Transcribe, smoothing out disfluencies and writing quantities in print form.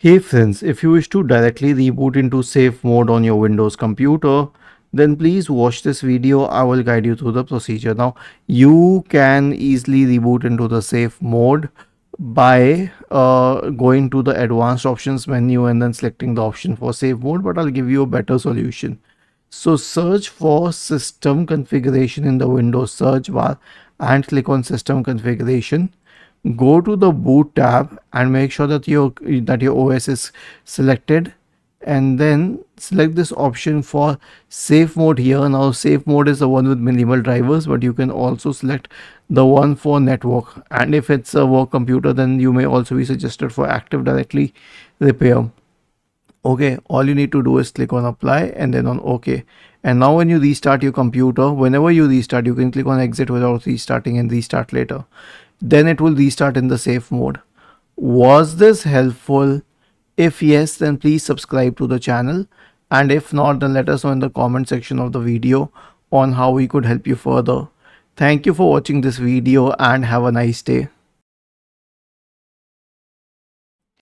Hey friends, if you wish to directly reboot into safe mode on your Windows computer, then please watch this video. I will guide you through the procedure. Now, you can easily reboot into the safe mode by going to the advanced options menu and then selecting the option for safe mode, but I'll give you a better solution. So search for system configuration in the Windows search bar and click on system configuration. Go to the boot tab and make sure that your OS is selected, and then select this option for safe mode here. Now safe mode is the one with minimal drivers, but you can also select the one for network, and if it's a work computer then you may also be suggested for active directory repair. Okay, all you need to do is click on apply and then on OK. And now when you restart your computer, whenever you restart, you can click on exit without restarting and restart later. Then it will restart in the safe mode. Was this helpful? If yes, then please subscribe to the channel. And if not, then let us know in the comment section of the video on how we could help you further. Thank you for watching this video and have a nice day.